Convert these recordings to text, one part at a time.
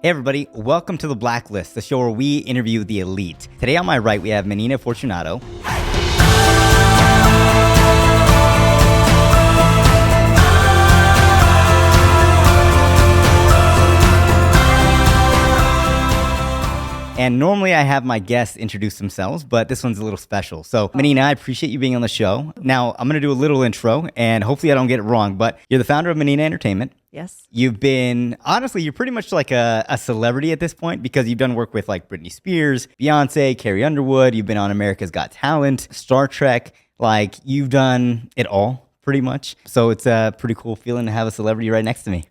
Hey everybody, welcome to the Blacklist, the show where we interview the elite. Today on my right, we have Menina Fortunato. And normally I have my guests introduce themselves, but this one's a little special. So Menina, I appreciate you being on the show. Now, I'm going to do a little intro, and hopefully I don't get it wrong, but you're the founder of Menina Entertainment. Yes. You've been, honestly, you're pretty much like a celebrity at this point because you've done work with like Britney Spears, Beyonce, Carrie Underwood. You've been on America's Got Talent, Star Trek. Like, you've done it all pretty much. So it's a pretty cool feeling to have a celebrity right next to me.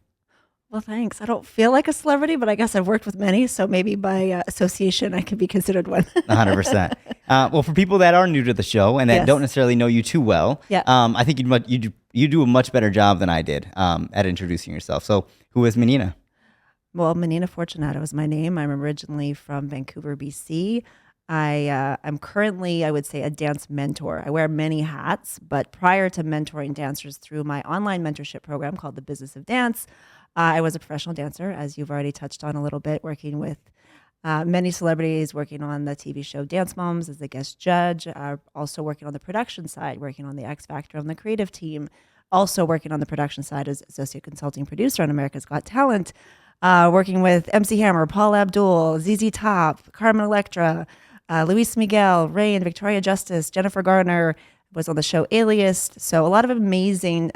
Well, thanks. I don't feel like a celebrity, but I guess I've worked with many, so maybe by association I could be considered one. 100%. Well, for people that are new to the show and that Yes. don't necessarily know you too well, Yeah. I think you do a much better job than I did at introducing yourself. So who is Menina? Well, Menina Fortunato is my name. I'm originally from Vancouver, BC. I'm currently, I would say, a dance mentor. I wear many hats, but prior to mentoring dancers through my online mentorship program called The Business of Dance, I was a professional dancer, as you've already touched on a little bit, working with many celebrities, working on the TV show Dance Moms as the guest judge, also working on the production side, working on the X Factor on the creative team, also working on the production side as associate consulting producer on America's Got Talent, working with MC Hammer, Paul Abdul, ZZ Top, Carmen Electra, Luis Miguel, Rain, Victoria Justice, Jennifer Garner, was on the show Alias. So a lot of amazing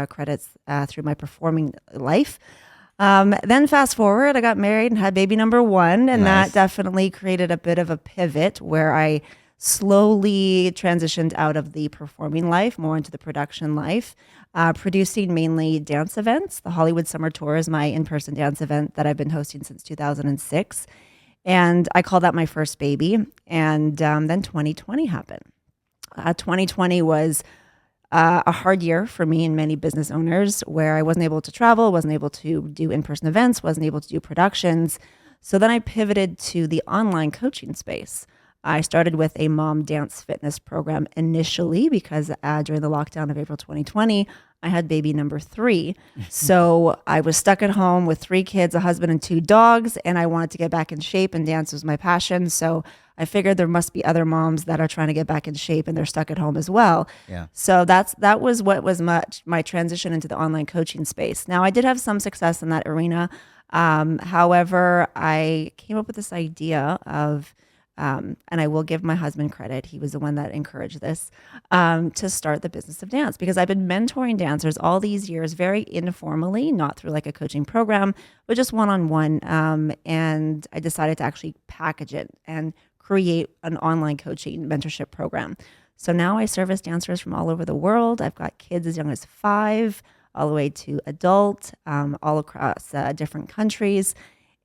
credits through my performing life. Then fast forward, I got married and had baby number one, and Nice. that definitely created a bit of a pivot where I slowly transitioned out of the performing life, more into the production life, producing mainly dance events. The Hollywood Summer Tour is my in-person dance event that I've been hosting since 2006. And I call that my first baby. And then 2020 happened. 2020 was a hard year for me and many business owners where I wasn't able to travel, wasn't able to do in-person events, wasn't able to do productions. So then I pivoted to the online coaching space. I started with a mom dance fitness program initially because during the lockdown of April 2020, I had baby number 3. So I was stuck at home with 3 kids, a husband and 2 dogs, and I wanted to get back in shape, and dance was my passion. So I figured there must be other moms that are trying to get back in shape and they're stuck at home as well. Yeah. So that was what was my transition into the online coaching space. Now I did have some success in that arena. However, I came up with this idea of and I will give my husband credit. He was the one that encouraged this, to start the business of dance because I've been mentoring dancers all these years, very informally, not through like a coaching program, but just one-on-one. And I decided to actually package it and create an online coaching mentorship program. So now I service dancers from all over the world. I've got kids as young as 5, all the way to adult, all across different countries.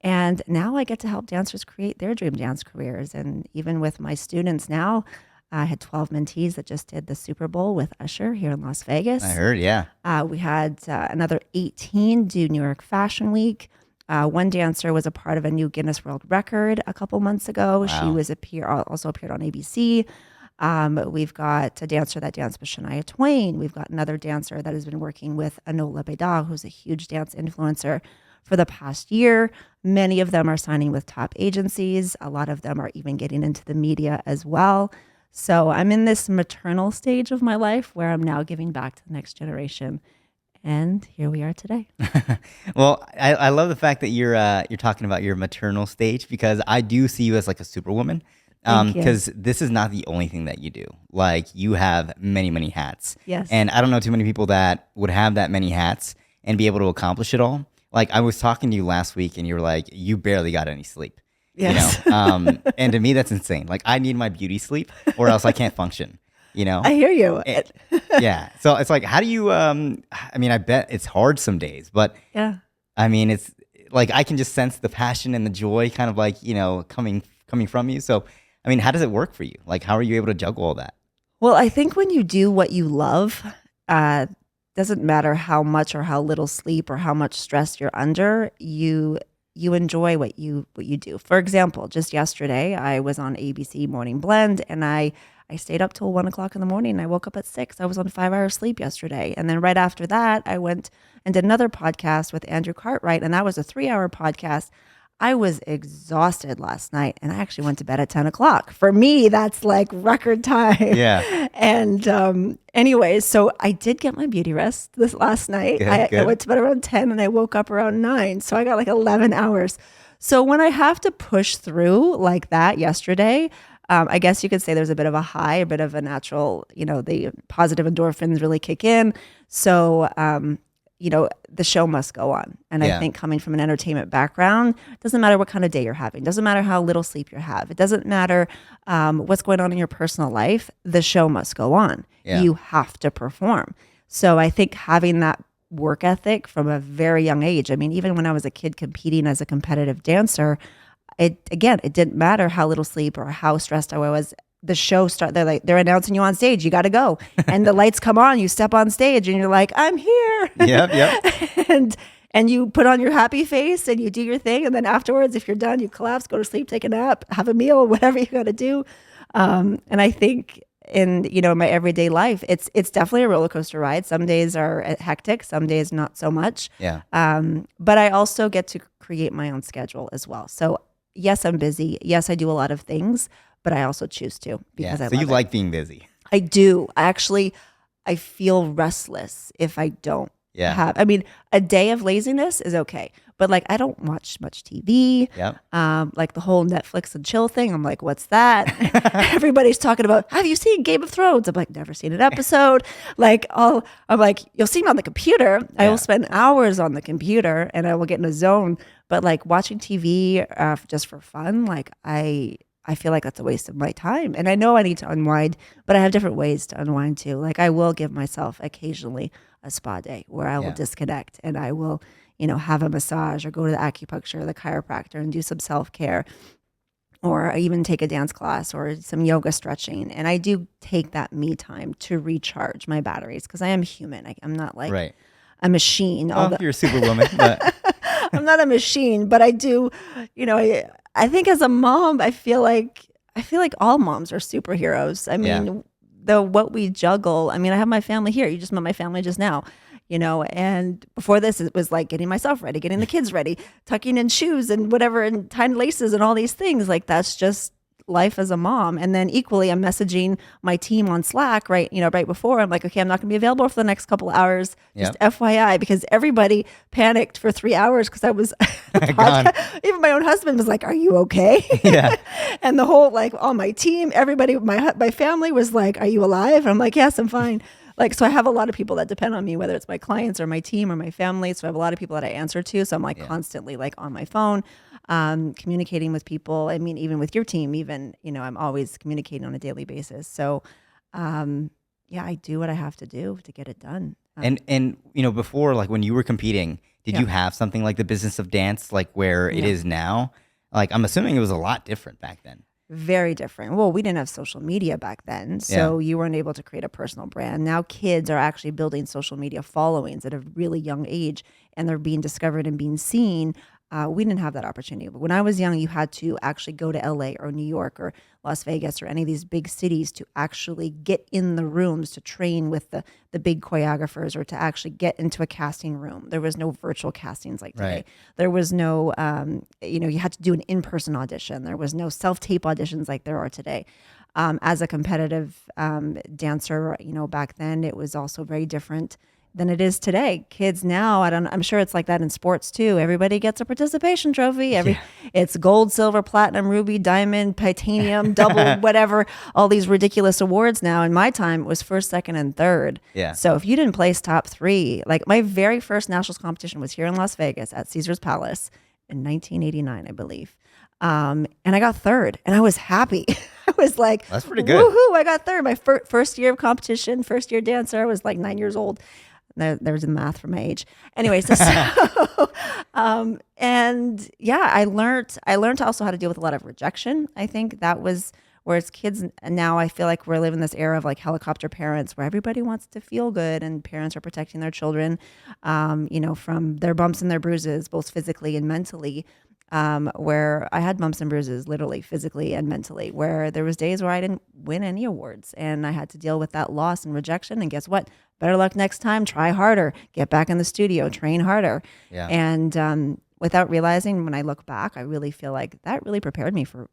And now I get to help dancers create their dream dance careers. And even with my students now, I had 12 mentees that just did the Super Bowl with Usher here in Las Vegas. I heard, yeah. We had another 18 do New York Fashion Week. One dancer was a part of a new Guinness World Record a couple months ago. Wow. She was also appeared on ABC. We've got a dancer that danced with Shania Twain. We've got another dancer that has been working with Anola Bedard, who's a huge dance influencer for the past year. Many of them are signing with top agencies. A lot of them are even getting into the media as well. So I'm in this maternal stage of my life where I'm now giving back to the next generation. And here we are today. Well, I love the fact that you're talking about your maternal stage because I do see you as like a superwoman. Thank you. Because this is not the only thing that you do. Like you have many hats. Yes. And I don't know too many people that would have that many hats and be able to accomplish it all. Like I was talking to you last week and you were like, you barely got any sleep. Yes. You know? And to me, that's insane. Like I need my beauty sleep or else I can't function, you know? I hear you. Yeah. So it's like, how do you, I mean, I bet it's hard some days, but Yeah. I mean, it's like, I can just sense the passion and the joy kind of like, you know, coming from you. So, I mean, how does it work for you? Like, how are you able to juggle all that? Well, I think when you do what you love, doesn't matter how much or how little sleep or how much stress you're under, you you enjoy what you do. For example, just yesterday I was on ABC Morning Blend, and I stayed up till 1 o'clock in the morning. I woke up at 6. I was on 5 hours sleep yesterday. And then right after that, I went and did another podcast with Andrew Cartwright, and that was a 3-hour podcast. I was exhausted last night, and I actually went to bed at 10 o'clock. For me, that's like record time. Yeah. And anyways, so I did get my beauty rest this last night. I went to bed around 10 and I woke up around 9. So I got like 11 hours. So when I have to push through like that yesterday, I guess you could say there's a bit of a high, a bit of a natural, the positive endorphins really kick in. So, the show must go on. And I think coming from an entertainment background, doesn't matter what kind of day you're having, doesn't matter how little sleep you have, it doesn't matter what's going on in your personal life, the show must go on. Yeah. You have to perform. So I think having that work ethic from a very young age, I mean, even when I was a kid competing as a competitive dancer, it didn't matter how little sleep or how stressed I was. The show they're announcing you on stage, you got to go, and the lights come on, you step on stage and you're like, I'm here. Yep. and you put on your happy face and you do your thing, and then afterwards, if you're done, you collapse, go to sleep, take a nap, have a meal, whatever you got to do. And I think in my everyday life, it's definitely a roller coaster ride. Some days are hectic, some days not so much. But I also get to create my own schedule as well. So yes, I'm busy, yes, I do a lot of things, but I also choose to because I love it. Like being busy. I do. I feel restless if I don't have. I mean, a day of laziness is okay, but like I don't watch much TV. Like the whole Netflix and chill thing. I'm like, what's that? Everybody's talking about, have you seen Game of Thrones? I'm like, never seen an episode. I'm like, you'll see me on the computer. I will spend hours on the computer and I will get in a zone. But like watching TV just for fun, like I feel like that's a waste of my time. And I know I need to unwind, but I have different ways to unwind too. Like I will give myself occasionally a spa day where I will disconnect and I will, have a massage or go to the acupuncture or the chiropractor and do some self-care, or even take a dance class or some yoga stretching. And I do take that me time to recharge my batteries because I am human. I'm not like a machine. You're a superwoman. But I'm not a machine, but I do, I think as a mom, I feel like all moms are superheroes. I mean, what we juggle. I mean, I have my family here. You just met my family just now, and before this, it was like getting myself ready, getting the kids ready, tucking in shoes and whatever, and tying laces and all these things. Like that's just life as a mom. And then equally, I'm messaging my team on Slack right before. I'm like, okay, I'm not going to be available for the next couple of hours. Just FYI, because everybody panicked for 3 hours because I was even my own husband was like, are you okay? And the whole, like, all my team, everybody, my family was like, are you alive? And I'm like, yes, I'm fine. Like, so I have a lot of people that depend on me, whether it's my clients or my team or my family. So I have a lot of people that I answer to. So I'm like constantly like on my phone, communicating with people. I mean, even with your team, I'm always communicating on a daily basis. So, I do what I have to do to get it done. And before, like when you were competing, did you have something like the business of dance, like where it is now? Like, I'm assuming it was a lot different back then. Very different. Well, we didn't have social media back then, so you weren't able to create a personal brand. Now kids are actually building social media followings at a really young age, and they're being discovered and being seen. We didn't have that opportunity. But when I was young, you had to actually go to LA or New York or Las Vegas or any of these big cities to actually get in the rooms to train with the big choreographers or to actually get into a casting room. There was no virtual castings like today. There was no, you had to do an in-person audition. There was no self-tape auditions like there are today. As a competitive dancer, back then it was also very different than it is today. Kids now, I'm sure it's like that in sports too. Everybody gets a participation trophy. It's gold, silver, platinum, ruby, diamond, titanium, double, whatever, all these ridiculous awards now. In my time, it was first, second, and third. So if you didn't place top 3, like my very first nationals competition was here in Las Vegas at Caesar's Palace in 1989, I believe. And I got third and I was happy. I was like, that's pretty good. Woohoo, I got third. My first year of competition, first year dancer. I was like 9 years old. There's the math for my age. Anyways, and I learned also how to deal with a lot of rejection. I think that was, whereas kids now, I feel like we're living this era of like helicopter parents where everybody wants to feel good and parents are protecting their children, from their bumps and their bruises, both physically and mentally. where I had bumps and bruises, literally, physically and mentally, where there was days where I didn't win any awards and I had to deal with that loss and rejection. And guess what? Better luck next time. Try harder. Get back in the studio. Train harder. Yeah. And without realizing, when I look back, I really feel like that really prepared me for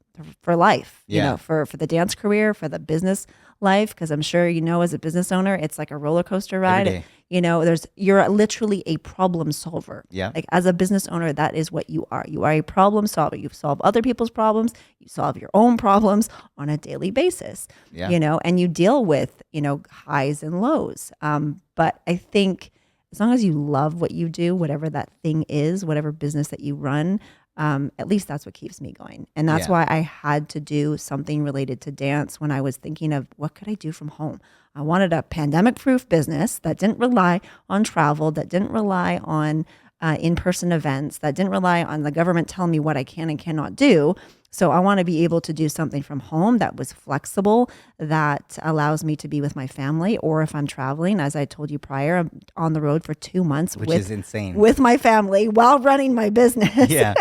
life. You Yeah. know, for the dance career, for the business life, because I'm sure as a business owner, it's like a roller coaster ride. Every day. You know, you're literally a problem solver. Yeah. Like as a business owner, that is what you are. You are a problem solver. You solve other people's problems. You solve your own problems on a daily basis. Yeah. You know, and you deal with, highs and lows. But I think as long as you love what you do, whatever that thing is, whatever business that you run, at least that's what keeps me going. And that's Yeah. why I had to do something related to dance when I was thinking of what could I do from home. I wanted a pandemic-proof business that didn't rely on travel, that didn't rely on in-person events, that didn't rely on the government telling me what I can and cannot do. So I want to be able to do something from home that was flexible, that allows me to be with my family, or if I'm traveling, as I told you prior, I'm on the road for 2 months Which is insane. with my family while running my business, Yeah.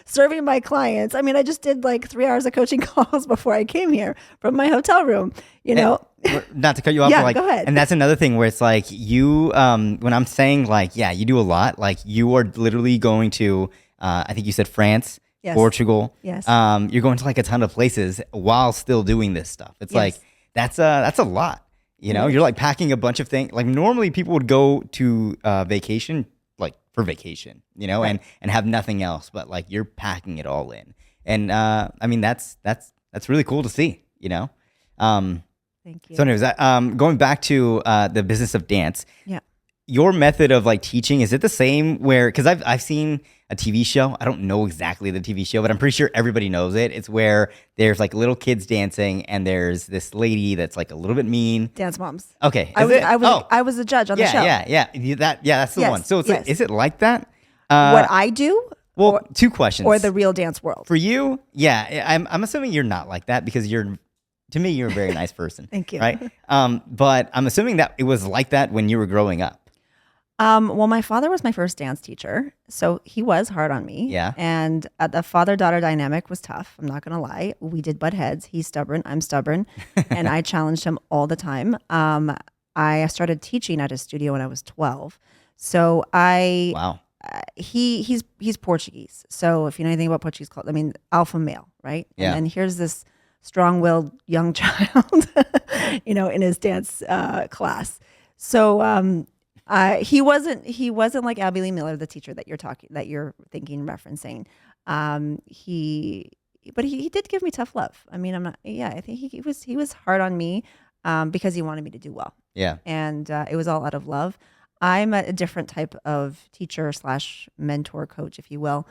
serving my clients. I mean, I just did like 3 hours of coaching calls before I came here from my hotel room, Not to cut you off, Yeah, but go ahead. And that's another thing where it's like you, when I'm saying like, yeah, you do a lot, like you are literally going to, I think you said France, Yes. Portugal. Yes. You're going to like a ton of places while still doing this stuff. It's like, that's a lot, you're like packing a bunch of things. Like normally people would go to vacation, like for vacation, Right. and have nothing else, but like you're packing it all in. And I mean, that's really cool to see, Thank you. So anyways, going back to the business of dance, Yeah. your method of like teaching, is it the same where, because I've seen a TV show, I don't know exactly the TV show, but I'm pretty sure everybody knows it. It's where there's like little kids dancing and there's this lady that's like a little bit mean. Dance Moms. Okay. I was a judge on the show. Yeah. That's the Yes, one. So it's yes. like, is it like that? What I do, Well, two questions. or the real dance world. For you, yeah, I'm assuming you're not like that because to me, you're a very nice person. Thank you. Right? But I'm assuming that it was like that when you were growing up. Well, my father was my first dance teacher, so he was hard on me. Yeah. And the father-daughter dynamic was tough. I'm not going to lie. We did butt heads. He's stubborn. I'm stubborn. And I challenged him all the time. I started teaching at his studio when I was 12. So Wow. he's Portuguese. So if you know anything about Portuguese culture, I mean, alpha male, right? Yeah. And then here's this strong-willed young child, in his dance class. So he wasn't like Abby Lee Miller, the teacher that you're thinking, referencing. But he did give me tough love. I mean, I think he was hard on me because he wanted me to do well. Yeah. And it was all out of love. I'm a different type of teacher / mentor coach, if you will.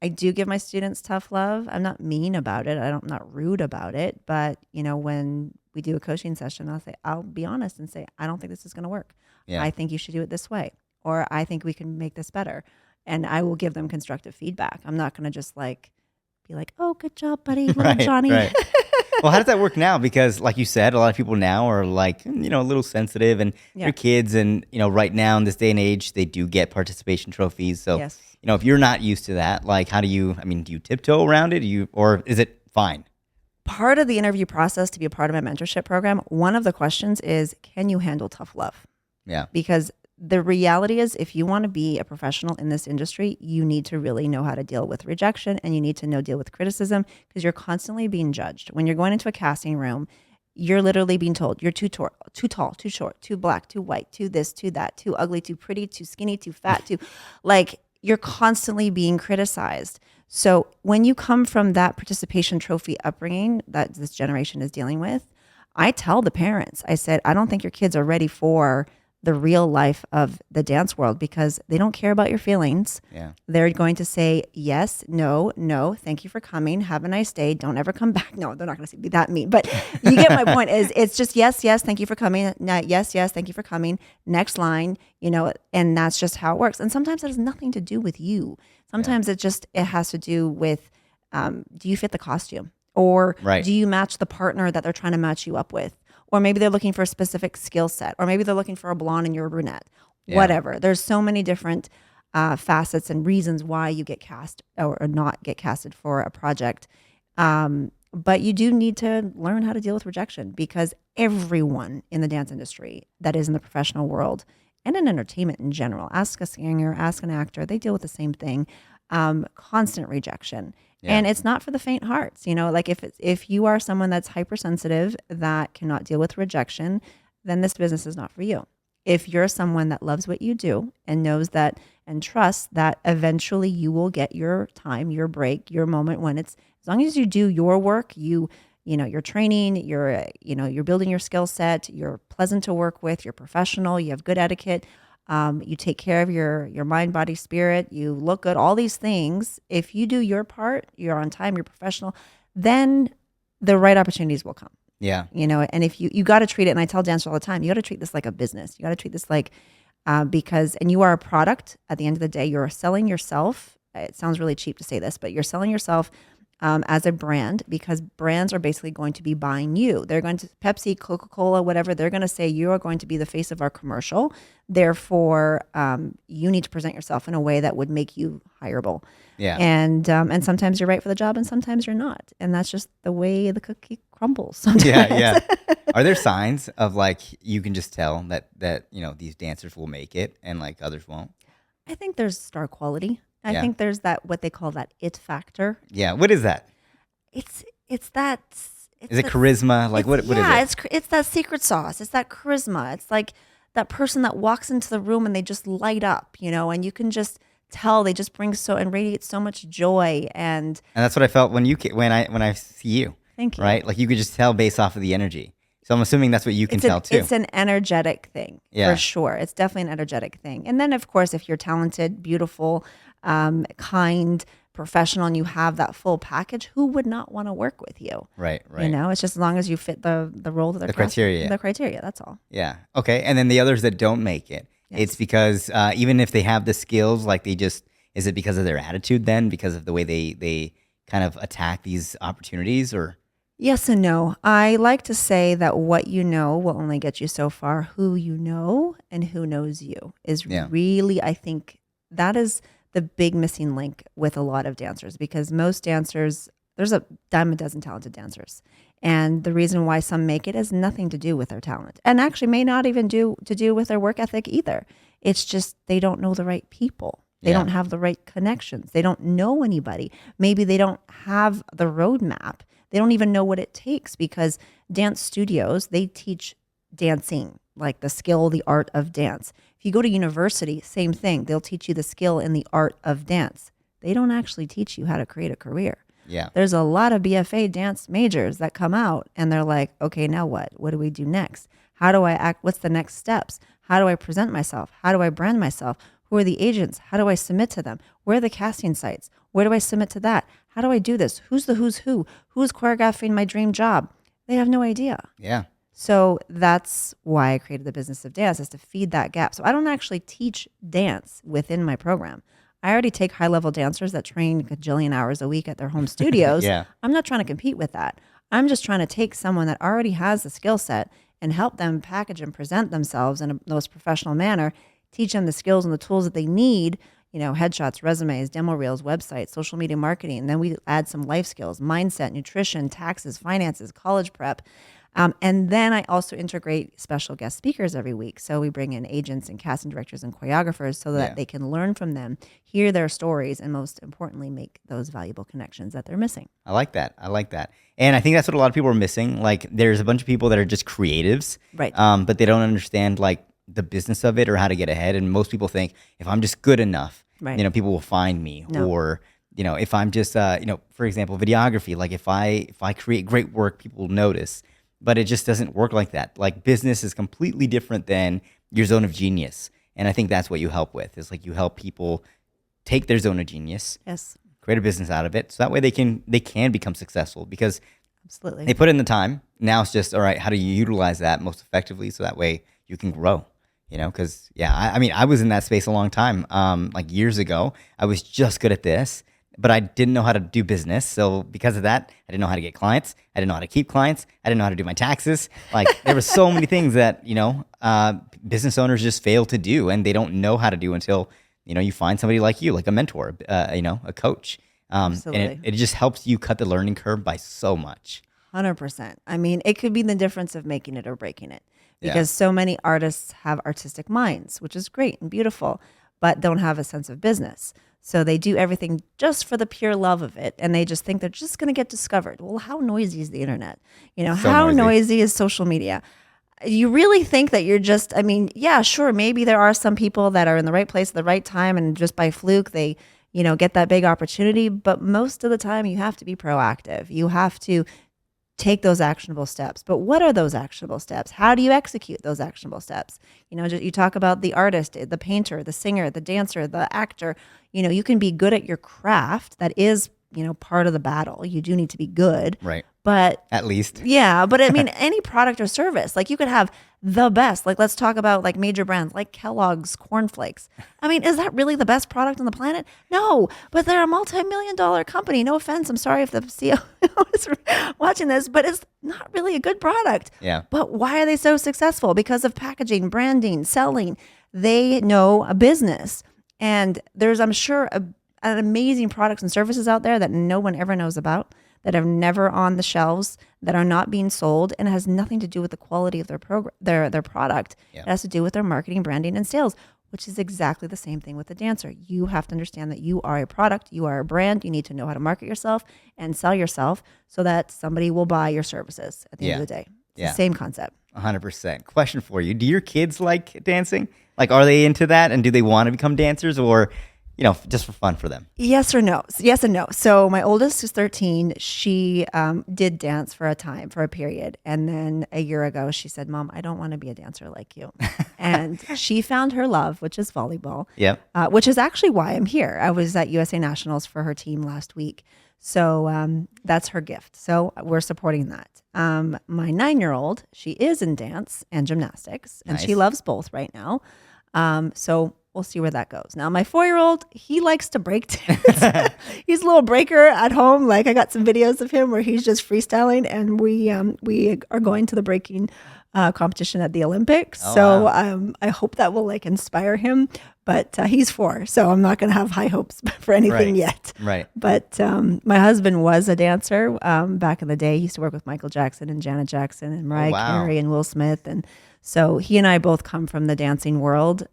I do give my students tough love. I'm not mean about it. I'm not rude about it. But, when we do a coaching session, I'll be honest and say, I don't think this is going to work. Yeah. I think you should do it this way. Or I think we can make this better. And I will give them constructive feedback. I'm not going to just be like, oh, good job, buddy. Little Johnny. Right. Well, how does that work now? Because like you said, a lot of people now are like, a little sensitive and they're kids. And, right now in this day and age, they do get participation trophies. So, Yes. if you're not used to that, like do you tiptoe around it? Or is it fine? Part of the interview process to be a part of my mentorship program, one of the questions is, can you handle tough love? Yeah. Because the reality is, if you want to be a professional in this industry, you need to really know how to deal with rejection, and you need to deal with criticism, because you're constantly being judged. When you're going into a casting room, you're literally being told you're too tall, too short, too black, too white, too this, too that, too ugly, too pretty, too skinny, too fat, too you're constantly being criticized. So when you come from that participation trophy upbringing that this generation is dealing with, I tell the parents, I said, I don't think your kids are ready for the real life of the dance world, because they don't care about your feelings. Yeah. They're going to say yes, no, thank you for coming. Have a nice day. Don't ever come back. No, they're not going to be that mean. But you get my point. It's just yes, thank you for coming. Yes, thank you for coming. Next line, and that's just how it works. And sometimes it has nothing to do with you. Sometimes it has to do with, do you fit the costume? Or Right. do you match the partner that they're trying to match you up with? Or maybe they're looking for a specific skill set, or maybe they're looking for a blonde and you're a brunette, Yeah. whatever. There's so many different facets and reasons why you get cast or not get casted for a project. But you do need to learn how to deal with rejection, because everyone in the dance industry that is in the professional world and in entertainment in general, ask a singer, ask an actor, they deal with the same thing. Constant rejection. Yeah. And it's not for the faint hearts. Like if you are someone that's hypersensitive that cannot deal with rejection, then this business is not for you. If you're someone that loves what you do and knows that and trusts that eventually you will get your time, your break, your moment, when it's, as long as you do your work, you're training, you're building your skill set, you're pleasant to work with, you're professional, you have good etiquette, you take care of your mind, body, spirit, you look good, all these things. If you do your part, you're on time, you're professional, then the right opportunities will come. Yeah. And if you got to treat it, and I tell dancers all the time, you got to treat this like a business. You got to treat this like, and you are a product at the end of the day. You're selling yourself. It sounds really cheap to say this, but you're selling yourself as a brand, because brands are basically going to be buying you. They're going to, Pepsi, Coca-Cola, whatever, they're going to say, you are going to be the face of our commercial. Therefore, you need to present yourself in a way that would make you hireable. Yeah. And sometimes you're right for the job and sometimes you're not. And that's just the way the cookie crumbles sometimes. Yeah. Are there signs of like, you can just tell that these dancers will make it and like others won't? I think there's star quality. I Yeah. think there's that, what they call that it factor. Yeah. What is that? It's that. Is it charisma? Like what is it? Yeah, it's that secret sauce. It's that charisma. It's like that person that walks into the room and they just light up, and you can just tell they just bring and radiate so much joy. And that's what I felt when I see you. Thank you. Right? Like you could just tell based off of the energy. So I'm assuming that's what you can tell too. It's an energetic thing, for sure. It's definitely an energetic thing. And then, of course, if you're talented, beautiful, kind, professional, and you have that full package, who would not want to work with you? Right. It's just as long as you fit the role that they're criteria. The criteria, that's all. Yeah. Okay. And then the others that don't make it, it's because even if they have the skills, like is it because of their attitude then? Because of the way they kind of attack these opportunities, or? Yes and no. I like to say that what you know will only get you so far. Who you know and who knows you is really, I think, that is the big missing link with a lot of dancers, because most dancers, there's a dime a dozen talented dancers. And the reason why some make it has nothing to do with their talent, and actually may not even do with their work ethic either. It's just they don't know the right people. They don't have the right connections. They don't know anybody. Maybe they don't have the roadmap. They don't even know what it takes, because dance studios, they teach dancing, like the skill, the art of dance. If you go to university, same thing. They'll teach you the skill and the art of dance. They don't actually teach you how to create a career. Yeah. There's a lot of BFA dance majors that come out and they're like, okay, now what? What do we do next? How do I act? What's the next steps? How do I present myself? How do I brand myself? Who are the agents? How do I submit to them? Where are the casting sites? Where do I submit to that? How do I do this? Who's the who's who? Who's choreographing my dream job? They have no idea. Yeah. So that's why I created the business of dance, is to feed that gap. So I don't actually teach dance within my program. I already take high-level dancers that train a gajillion hours a week at their home studios. Yeah. I'm not trying to compete with that. I'm just trying to take someone that already has the skill set and help them package and present themselves in a most professional manner, teach them the skills and the tools that they need, headshots, resumes, demo reels, websites, social media marketing. And then we add some life skills, mindset, nutrition, taxes, finances, college prep. And then I also integrate special guest speakers every week. So we bring in agents and casting directors and choreographers so that they can learn from them, hear their stories, and most importantly, make those valuable connections that they're missing. I like that. And I think that's what a lot of people are missing. Like there's a bunch of people that are just creatives, right? But they don't understand like the business of it or how to get ahead. And most people think if I'm just good enough, right, people will find me. No. Or if I'm just for example, videography. Like if I create great work, people will notice. But it just doesn't work like that. Like business is completely different than your zone of genius. And I think that's what you help with. Is like you help people take their zone of genius, yes, create a business out of it. So that way they can become successful because absolutely they put in the time. Now it's just, all right, how do you utilize that most effectively so that way you can grow? Because I was in that space a long time. Like years ago, I was just good at this, but I didn't know how to do business. So because of that, I didn't know how to get clients. I didn't know how to keep clients. I didn't know how to do my taxes. Like there were so many things that, business owners just fail to do and they don't know how to do until, you find somebody like you, like a mentor, a coach. And Absolutely. it just helps you cut the learning curve by so much. 100%. I mean, it could be the difference of making it or breaking it Yeah. because so many artists have artistic minds, which is great and beautiful, but don't have a sense of business. So they do everything just for the pure love of it. And they just think they're just going to get discovered. Well, how noisy is the internet? So how noisy. noisy is social media? You really think that you're just, I mean, yeah, sure. Maybe there are some people that are in the right place at the right time and just by fluke, they, get that big opportunity. But most of the time you have to be proactive. You have to take those actionable steps. But what are those actionable steps? How do you execute those actionable steps? You talk about the artist, the painter, the singer, the dancer, the actor. You can be good at your craft. That is, part of the battle. You do need to be good. Right. But at least. Yeah. But I mean, any product or service, like you could have the best, like let's talk about like major brands like Kellogg's cornflakes. I mean, is that really the best product on the planet? No, but they're a multi-million-dollar company. No offense. I'm sorry if the CEO is watching this, but it's not really a good product. Yeah. But why are they so successful? Because of packaging, branding, selling. They know a business. And there's, I'm sure, an amazing products and services out there that no one ever knows about, that are never on the shelves, that are not being sold, and it has nothing to do with the quality of their their product. Yeah. It has to do with their marketing, branding, and sales, which is exactly the same thing with the dancer. You have to understand that you are a product, you are a brand. You need to know how to market yourself and sell yourself so that somebody will buy your services at the end of the day. It's the same concept. 100%. Question for you. Do your kids like dancing? Like, are they into that? And do they want to become dancers or, just for fun for them? Yes or no? Yes and no. So my oldest is 13. She did dance for a period. And then a year ago, she said, Mom, I don't want to be a dancer like you. And she found her love, which is volleyball. Yep. Which is actually why I'm here. I was at USA Nationals for her team last week. So that's her gift. So we're supporting that. My 9-year-old, she is in dance and gymnastics, and she Nice. loves both right now. So we'll see where that goes. Now, my 4-year-old, he likes to break dance. He's a little breaker at home. Like I got some videos of him where he's just freestyling, and we are going to the breaking competition at the Olympics. Oh, so wow. I hope that will like inspire him. But he's 4, so I'm not going to have high hopes for anything Right. yet. Right. But my husband was a dancer back in the day. He used to work with Michael Jackson and Janet Jackson and Mariah wow. Carey and Will Smith. And so he and I both come from the dancing world.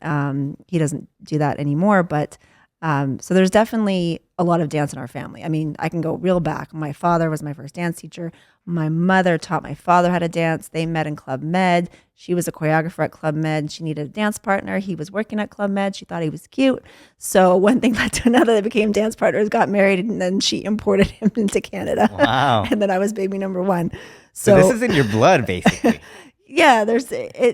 He doesn't do that anymore, but so there's definitely a lot of dance in our family. I mean, I can go real back. My father was my first dance teacher. My mother taught my father how to dance. They met in Club Med. She was a choreographer at Club Med. She needed a dance partner. He was working at Club Med. She thought he was cute. So one thing led to another. They became dance partners, got married, and then she imported him into Canada. Wow. And then I was baby number 1. So this is in your blood, basically. Yeah,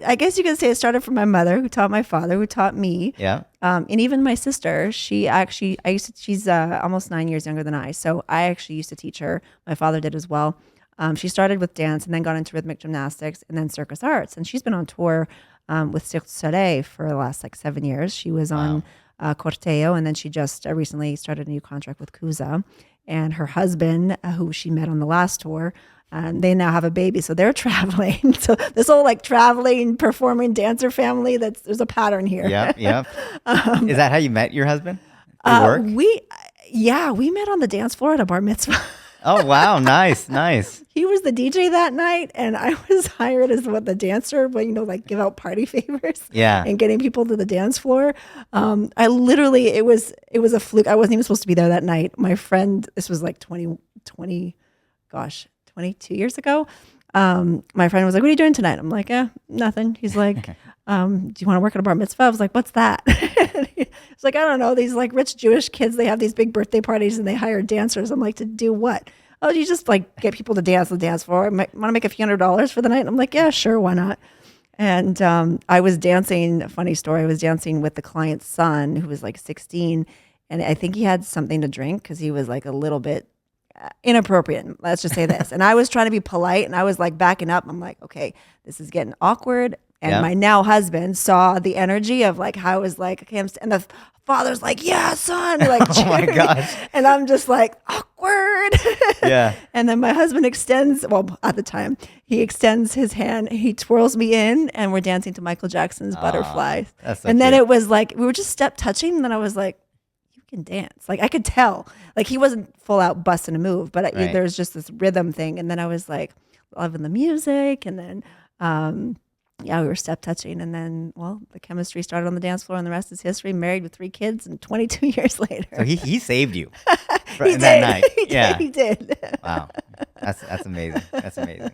I guess you can say it started from my mother, who taught my father, who taught me. Yeah. And even my sister, she's almost 9 years younger than I. So I actually used to teach her. My father did as well. She started with dance and then got into rhythmic gymnastics and then circus arts. And she's been on tour with Cirque du Soleil for the last 7 years. She was on Corteo, and then she just recently started a new contract with Cusa. And her husband, who she met on the last tour, they now have a baby, so they're traveling. So this whole traveling, performing dancer family, there's a pattern here. Yep. Yep. Is that how you met your husband? Through work? We met on the dance floor at a bar mitzvah. Oh, wow. Nice. Nice. He was the DJ that night, and I was hired as the dancer, but give out party favors. Yeah. And getting people to the dance floor. I literally, it was a fluke. I wasn't even supposed to be there that night. My friend, this was 22 years ago. My friend was like, "What are you doing tonight?" I'm like, nothing. He's like, "Do you want to work at a bar mitzvah?" I was like, "What's that?" It's like, I don't know. These rich Jewish kids, they have these big birthday parties and they hire dancers. I'm like, to do what? Oh, you just get people to dance on the dance floor. Want to make a few $100s for the night? And I'm like, yeah, sure, why not? And I was dancing. Funny story. I was dancing with the client's son, who was 16, and I think he had something to drink because he was a little bit inappropriate. Let's just say this. And I was trying to be polite, and I was backing up. I'm like, okay, this is getting awkward. And my now husband saw the energy of how I was okay, and the father's like, yeah, son, Oh my cheering. gosh. And I'm just awkward. awkward. Yeah. And then my husband extends, well, at the time, he extends his hand, he twirls me in, and we're dancing to Michael Jackson's Butterfly. That's so and then cute. it was like, we were just step touching, and then I was like, you can dance. Like, I could tell. Like, he wasn't full out busting a move, but Right. there was just this rhythm thing. And then I was like, loving the music. And then, yeah, we were step touching, and then, well, the chemistry started on the dance floor, and the rest is history. Married with 3 kids, and 22 years later, So he saved you he that did. night. Yeah, he did. Wow. That's amazing. That's amazing.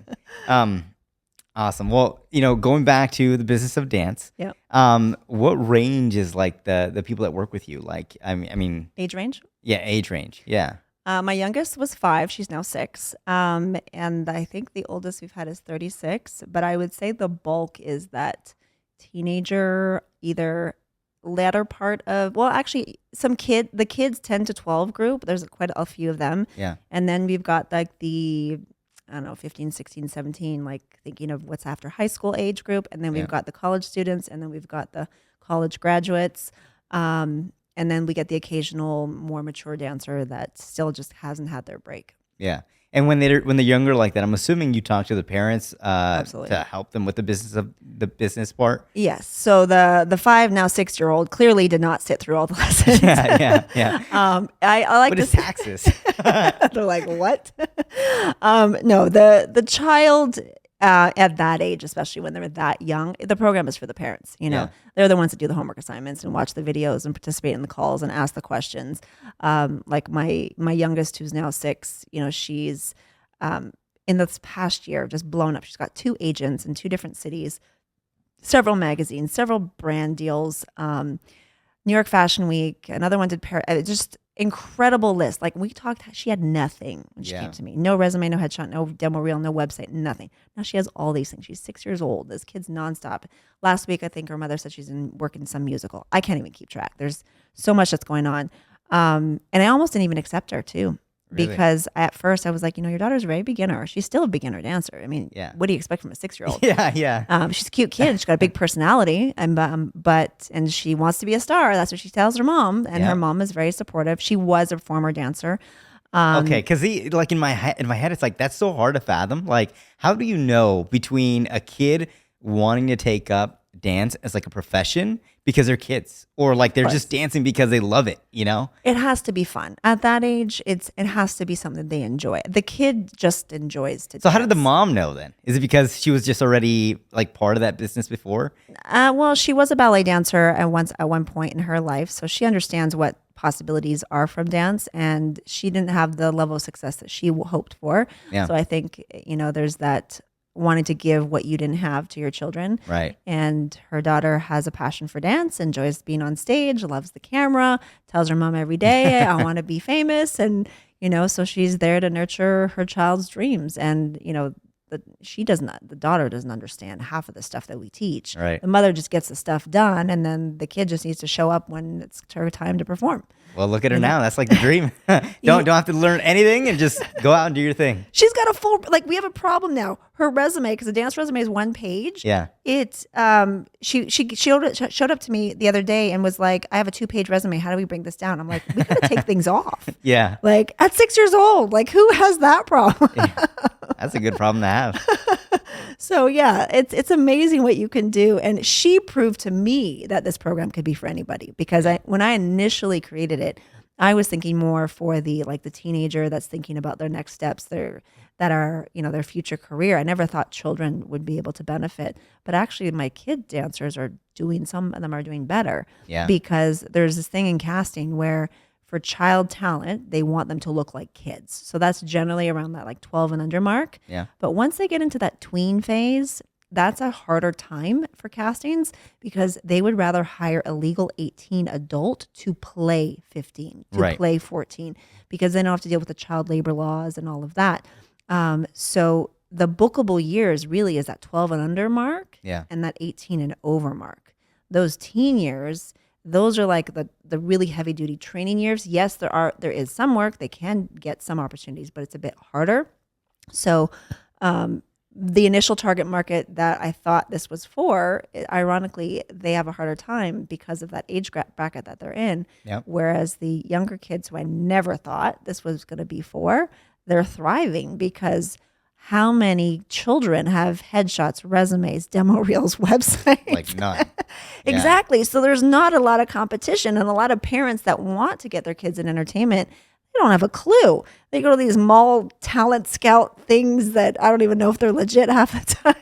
Awesome. Well, going back to the business of dance. Yeah. What range is like the people that work with you? Like, I mean, Age range. yeah, age range. Yeah. My youngest was 5. She's now 6. And I think the oldest we've had is 36. But I would say the bulk is that teenager, either latter part of, well, actually, the kids 10 to 12 group. There's quite a few of them. Yeah. And then we've got like the, I don't know, 15, 16, 17, like thinking of what's after high school age group. And then we've got the college students, and then we've got the college graduates. And then we get the occasional more mature dancer that still just hasn't had their break. Yeah. And when they're younger like that, I'm assuming you talk to the parents Absolutely. to help them with the business part. Yes. So the 5, now 6-year-old clearly did not sit through all the lessons. Yeah. I like What is this. taxes? They're like, what? No, the child at that age, especially when they're that young, the program is for the parents. Yeah. They're the ones that do the homework assignments and watch the videos and participate in the calls and ask the questions. Like my youngest, who's now 6, she's in this past year just blown up. She's got 2 agents in 2 different cities, several magazines, several brand deals. New York Fashion Week, another one did just incredible list. Like we talked, she had nothing when she came to me. No resume, no headshot, no demo reel, no website, nothing. Now she has all these things. She's 6 years old. This kid's nonstop. Last week, I think her mother said she's working some musical. I can't even keep track. There's so much that's going on. And I almost didn't even accept her too. Really? Because at first I was like, your daughter's a very beginner. She's still a beginner dancer. I mean, Yeah. what do you expect from a 6-year-old? Yeah. She's a cute kid. She's got a big personality, and she wants to be a star. That's what she tells her mom, and her mom is very supportive. She was a former dancer. Okay, because like in my head, it's like that's so hard to fathom. Like, how do you know between a kid wanting to take up dance as like a profession because they're kids, or like they're just dancing because they love it? It has to be fun at that age. It has to be something they enjoy. The kid just enjoys to. So how did the mom know then? Is it because she was just already like part of that business before? Well, she was a ballet dancer at one point in her life, so she understands what possibilities are from dance, and she didn't have the level of success that she hoped for. Yeah. So I think there's that wanting to give what you didn't have to your children. Right. And her daughter has a passion for dance, enjoys being on stage, loves the camera, tells her mom every day, I want to be famous. And, so she's there to nurture her child's dreams. And, the daughter doesn't understand half of the stuff that we teach. Right. The mother just gets the stuff done, and then the kid just needs to show up when it's her time to perform. Well, look at her now. That's like the dream. Don't have to learn anything and just go out and do your thing. She's got a full, we have a problem now. Her resume, because the dance resume is 1 page. Yeah. She showed up to me the other day and was like, I have a 2-page resume. How do we bring this down? I'm like, we gotta take things off. Yeah. Like at 6 years old, like who has that problem? That's a good problem to have. So yeah, it's amazing what you can do. And she proved to me that this program could be for anybody, because when I initially created it, I was thinking more for the teenager that's thinking about their next steps, their future career. I never thought children would be able to benefit, but actually my kid dancers some of them are doing better. Yeah. Because there's this thing in casting where for child talent, they want them to look like kids. So that's generally around that 12 and under mark. Yeah. But once they get into that tween phase, that's a harder time for castings, because they would rather hire a legal 18 adult to play 15, to play 14, because they don't have to deal with the child labor laws and all of that. So the bookable years really is that 12 and under mark, and that 18 and over mark. Those teen years, those are like the really heavy duty training years. Yes, there is some work. They can get some opportunities, but it's a bit harder. So the initial target market that I thought this was for, ironically, they have a harder time because of that age bracket that they're in. Yep. Whereas the younger kids who I never thought this was going to be for, they're thriving because how many children have headshots, resumes, demo reels, websites? Like none. Yeah. Exactly. So there's not a lot of competition, and a lot of parents that want to get their kids in entertainment, they don't have a clue. They go to these mall talent scout things that I don't even know if they're legit half the time,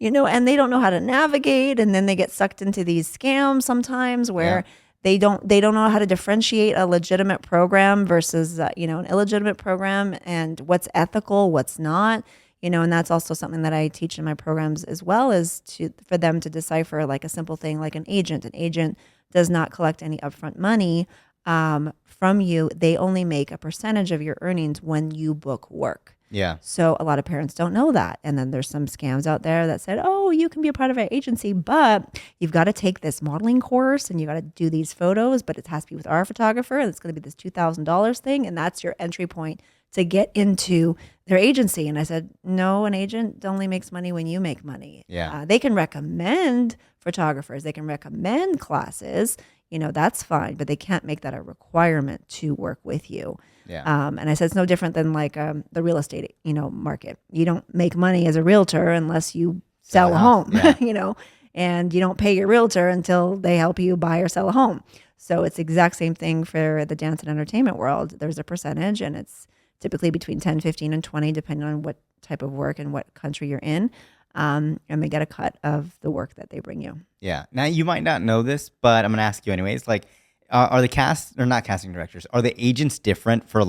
and they don't know how to navigate. And then they get sucked into these scams sometimes where they don't know how to differentiate a legitimate program versus, an illegitimate program, and what's ethical, what's not. And that's also something that I teach in my programs as well, is for them to decipher like a simple thing like an agent. An agent does not collect any upfront money from you. They only make a percentage of your earnings when you book work. Yeah. So a lot of parents don't know that. And then there's some scams out there that said, oh, you can be a part of our agency, but you've got to take this modeling course and you got to do these photos, but it has to be with our photographer, and it's going to be this $2,000 thing. And that's your entry point to get into their agency. And I said, no, an agent only makes money when you make money. Yeah. They can recommend photographers. They can recommend classes. That's fine, but they can't make that a requirement to work with you. Yeah. And I said, it's no different than like the real estate, market. You don't make money as a realtor unless you sell a home, Yeah. And you don't pay your realtor until they help you buy or sell a home. So it's the exact same thing for the dance and entertainment world. There's a percentage, and it's typically between 10, 15, and 20, depending on what type of work and what country you're in. And they get a cut of the work that they bring you. Yeah. Now, you might not know this, but I'm going to ask you anyways. Like, are the not casting directors, are the agents different for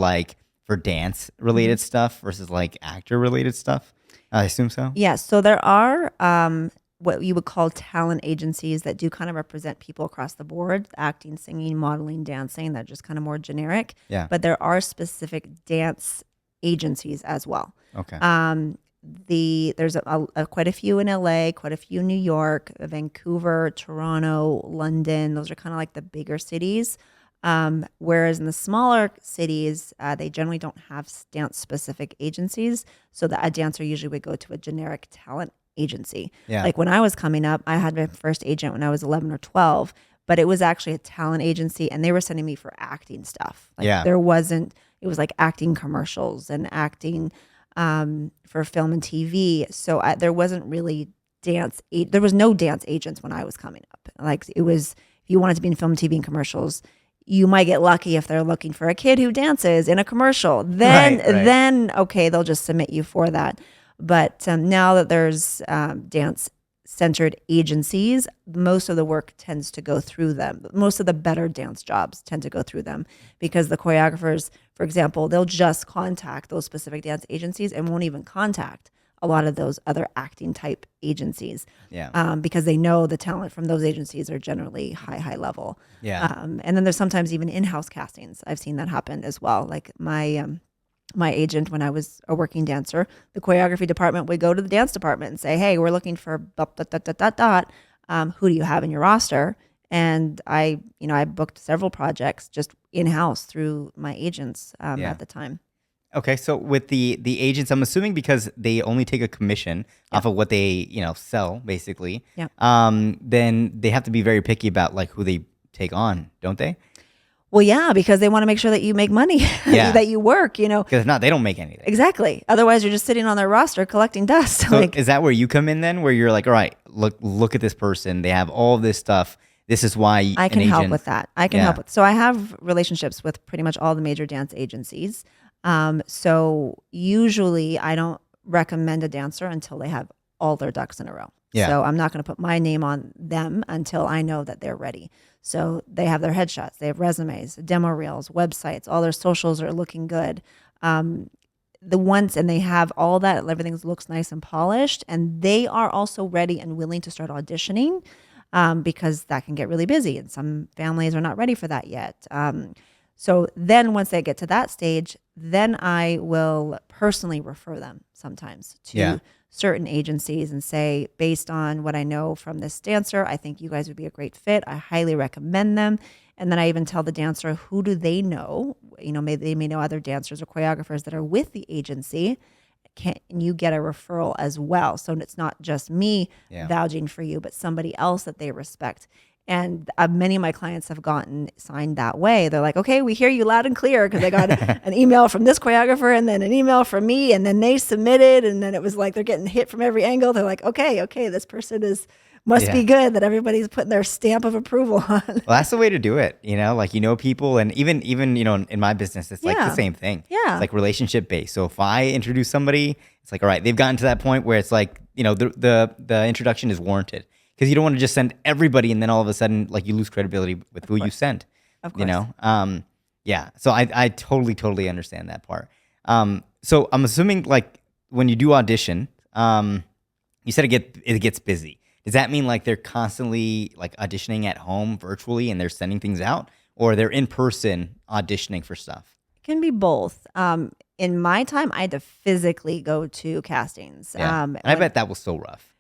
dance related stuff versus like actor related stuff? I assume so. Yes. So there are what you would call talent agencies that do kind of represent people across the board: acting, singing, modeling, dancing. They're just kind of more generic. Yeah. But there are specific dance agencies as well. Okay. There's quite a few in LA, quite a few in New York, Vancouver, Toronto, London. Those are kind of like the bigger cities. Whereas in the smaller cities, they generally don't have dance specific agencies. So that a dancer usually would go to a generic talent agency. Yeah. Like when I was coming up, I had my first agent when I was 11 or 12, but it was actually a talent agency, and they were sending me for acting stuff. Like it was like acting commercials and acting for film and TV. So there wasn't really there was no dance agents when I was coming up. Like it was, if you wanted to be in film, TV, and commercials, you might get lucky if they're looking for a kid who dances in a commercial. Then okay, they'll just submit you for that. But now that there's dance centered agencies, most of the work tends to go through them. Most of the better dance jobs tend to go through them, because the choreographers, for example, they'll just contact those specific dance agencies and won't even contact a lot of those other acting type agencies. Yeah. Because they know the talent from those agencies are generally high level. Yeah. And then there's sometimes even in-house castings. I've seen that happen as well. Like my agent, when I was a working dancer, the choreography department would go to the dance department and say, hey, we're looking for ... Who do you have in your roster? And I booked several projects just in-house through my agents at the time. Okay, so with the agents, I'm assuming because they only take a commission off of what they sell, basically. Yeah. Then they have to be very picky about like who they take on, don't they? Well, yeah, because they want to make sure that you make money, that you work, Because if not, they don't make anything. Exactly. Otherwise, you're just sitting on their roster collecting dust. So is that where you come in then, where you're like, all right, look at this person. They have all this stuff. This is why I can help with that. I can help with. So I have relationships with pretty much all the major dance agencies. So usually I don't recommend a dancer until they have all their ducks in a row. Yeah. So I'm not going to put my name on them until I know that they're ready. So they have their headshots, they have resumes, demo reels, websites, all their socials are looking good. And they have all that, everything looks nice and polished, and they are also ready and willing to start auditioning, because that can get really busy, and some families are not ready for that yet. So then once they get to that stage, then I will personally refer them sometimes to certain agencies and say, based on what I know from this dancer, I think you guys would be a great fit. I highly recommend them. And then I even tell the dancer, who do they know? They may know other dancers or choreographers that are with the agency. can you get a referral as well? So it's not just me Yeah. vouching for you, but somebody else that they respect. And many of my clients have gotten signed that way. They're like, okay, we hear you loud and clear, because I got an email from this choreographer and then an email from me, and then they submitted, and then it was like they're getting hit from every angle. They're like, okay, this person must be good, that everybody's putting their stamp of approval on. Well, that's the way to do it, like, people, and even, in my business, it's like the same thing. Yeah. It's like relationship based. So if I introduce somebody, it's like, all right, they've gotten to that point where it's like, the introduction is warranted, because you don't want to just send everybody and then all of a sudden, like, you lose credibility with who you sent, Of course. Yeah. So I totally understand that part. So I'm assuming, like, when you do audition, you said it gets busy. Does that mean like they're constantly like auditioning at home virtually and they're sending things out, or they're in person auditioning for stuff? It can be both. In my time, I had to physically go to castings. Yeah. And I bet that was so rough.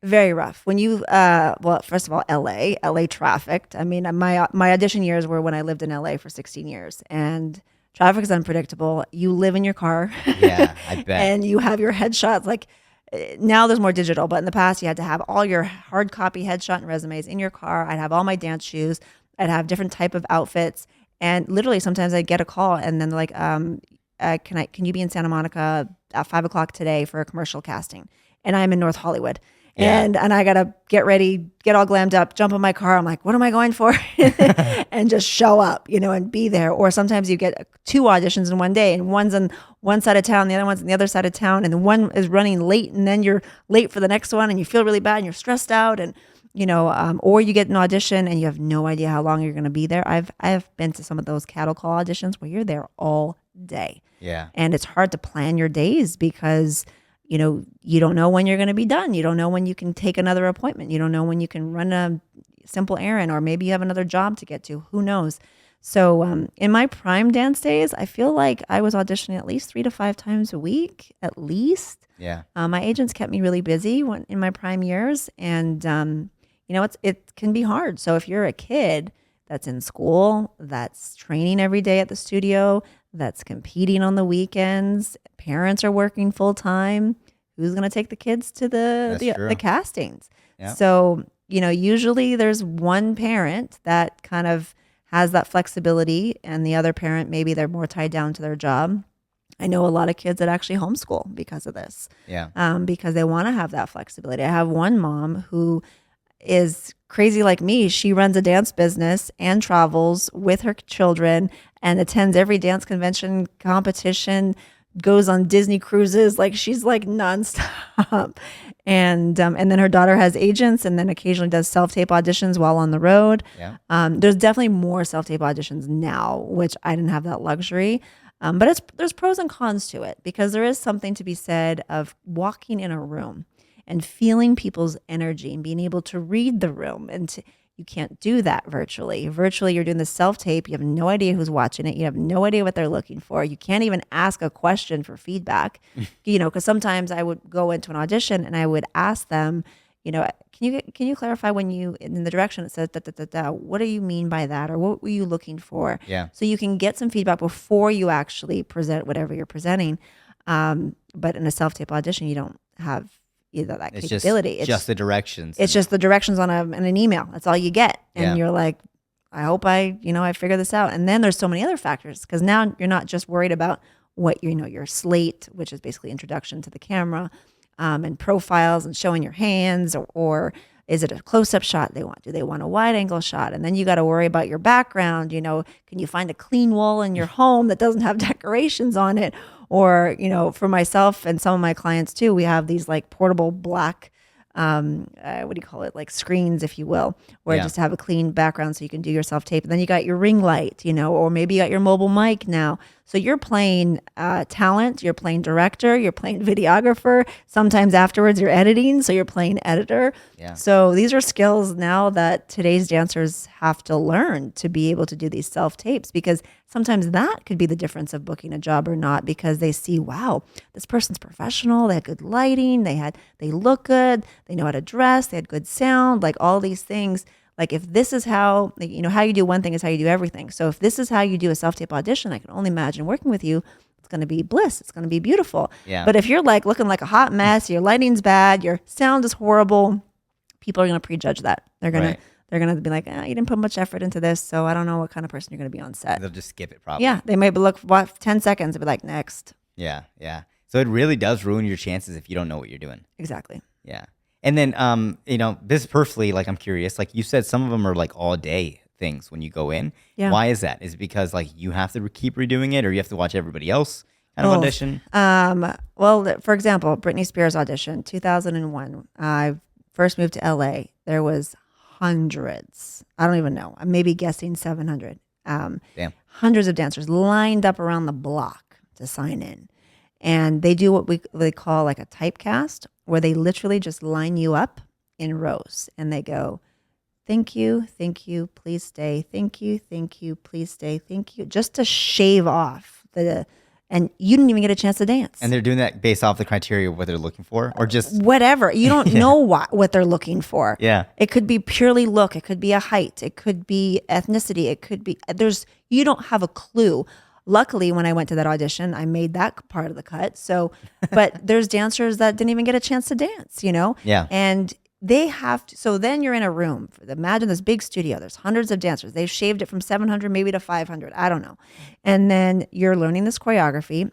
Very rough. When you, well, first of all, LA trafficked. I mean, my audition years were when I lived in LA for 16 years, and traffic is unpredictable. You live in your car. Yeah, I bet. And you have your headshots. Like, now there's more digital, but in the past you had to have all your hard copy headshot and resumes in your car. I'd have all my dance shoes. I'd have different type of outfits. And literally sometimes I'd get a call and then they're like, can you be in Santa Monica at 5:00 today for a commercial casting? And I'm in North Hollywood. Yeah. And I got to get ready, get all glammed up, jump in my car. I'm like, what am I going for? And just show up, and be there. Or sometimes you get 2 auditions in one day, and one's on one side of town, the other one's on the other side of town, and the one is running late, and then you're late for the next one, and you feel really bad, and you're stressed out, and or you get an audition and you have no idea how long you're going to be there. I've been to some of those cattle call auditions where you're there all day. Yeah. And it's hard to plan your days because you don't know when you're going to be done. You don't know when you can take another appointment. You don't know when you can run a simple errand, or maybe you have another job to get to. Who knows? So in my prime dance days, I feel like I was auditioning at least 3 to 5 times a week, at least. Yeah. My agents kept me really busy in my prime years, and it can be hard. So if you're a kid that's in school, that's training every day at the studio, that's competing on the weekends, parents are working full time, who's going to take the kids to the castings? Yeah. So, usually there's one parent that kind of has that flexibility, and the other parent, maybe they're more tied down to their job. I know a lot of kids that actually homeschool because of this. Yeah. Because they want to have that flexibility. I have one mom who is crazy like me. She runs a dance business and travels with her children and attends every dance convention, competition, goes on Disney cruises. Like, she's like nonstop. And then her daughter has agents, and then occasionally does self-tape auditions while on the road. Yeah. There's definitely more self-tape auditions now, which I didn't have that luxury. But there's pros and cons to it, because there is something to be said of walking in a room and feeling people's energy and being able to read the room. And you can't do that virtually. Virtually, you're doing the self-tape. You have no idea who's watching it. You have no idea what they're looking for. You can't even ask a question for feedback, because sometimes I would go into an audition and I would ask them, can you clarify when you, in the direction it says, what do you mean by that? Or what were you looking for? Yeah. So you can get some feedback before you actually present whatever you're presenting. But in a self-tape audition, you don't have either that capability. It's just the directions. It's just the directions on an email. That's all you get. And Yeah. you're like, I hope I figure this out. And then there's so many other factors, because now you're not just worried about what, your slate, which is basically introduction to the camera, and profiles and showing your hands, or is it a close-up shot they want? Do they want a wide angle shot? And then you got to worry about your background. Can you find a clean wall in your home that doesn't have decorations on it? Or, for myself and some of my clients too, we have these like portable black, what do you call it? Like screens, if you will, where Yeah. just have a clean background so you can do your self-tape. And then you got your ring light, or maybe you got your mobile mic now. So you're playing talent, you're playing director, you're playing videographer. Sometimes afterwards you're editing, so you're playing editor. Yeah. So these are skills now that today's dancers have to learn to be able to do these self-tapes, because sometimes that could be the difference of booking a job or not, because they see, wow, this person's professional, they had good lighting, they look good, they know how to dress, they had good sound, like all these things. Like, if this is how, how you do one thing is how you do everything. So if this is how you do a self-tape audition, I can only imagine working with you. It's going to be bliss. It's going to be beautiful. Yeah. But if you're like looking like a hot mess, your lighting's bad, your sound is horrible, people are going to prejudge that. They're going Right. to they're going to be like, you didn't put much effort into this, so I don't know what kind of person you're going to be on set. They'll just skip it probably. Yeah, they might look 10 seconds and be like, next. Yeah. Yeah. So it really does ruin your chances if you don't know what you're doing. Exactly. Yeah. And then, this personally, like, I'm curious, like you said, some of them are like all day things when you go in. Yeah. Why is that? Is it because like you have to keep redoing it or you have to watch everybody else kind of Both. audition? Well, for example, Britney Spears audition, 2001. I first moved to LA. There was hundreds. I don't even know. I'm maybe guessing 700. Damn. Hundreds of dancers lined up around the block to sign in. And they do what they call like a typecast, where they literally just line you up in rows and they go, thank you, please stay, thank you, please stay, thank you, just to shave off and you didn't even get a chance to dance. And they're doing that based off the criteria of what they're looking for or just whatever. You don't know what they're looking for. Yeah. It could be purely look. It could be a height. It could be ethnicity. It could be, you don't have a clue. Luckily, when I went to that audition, I made that part of the cut. So, but there's dancers that didn't even get a chance to dance, Yeah. And they have to, so then you're in a room. Imagine this big studio. There's hundreds of dancers. They've shaved it from 700 maybe to 500. I don't know. And then you're learning this choreography.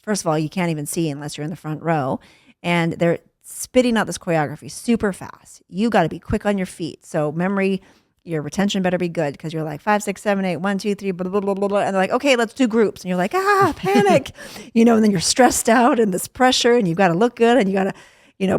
First of all, you can't even see unless you're in the front row. And they're spitting out this choreography super fast. You got to be quick on your feet. So memory, your retention better be good because you're like 5, 6, 7, 8, 1, 2, 3, blah, blah, blah, blah, blah. And they're like, okay, let's do groups. And you're like, panic, and then you're stressed out and this pressure and you've got to look good and you got to,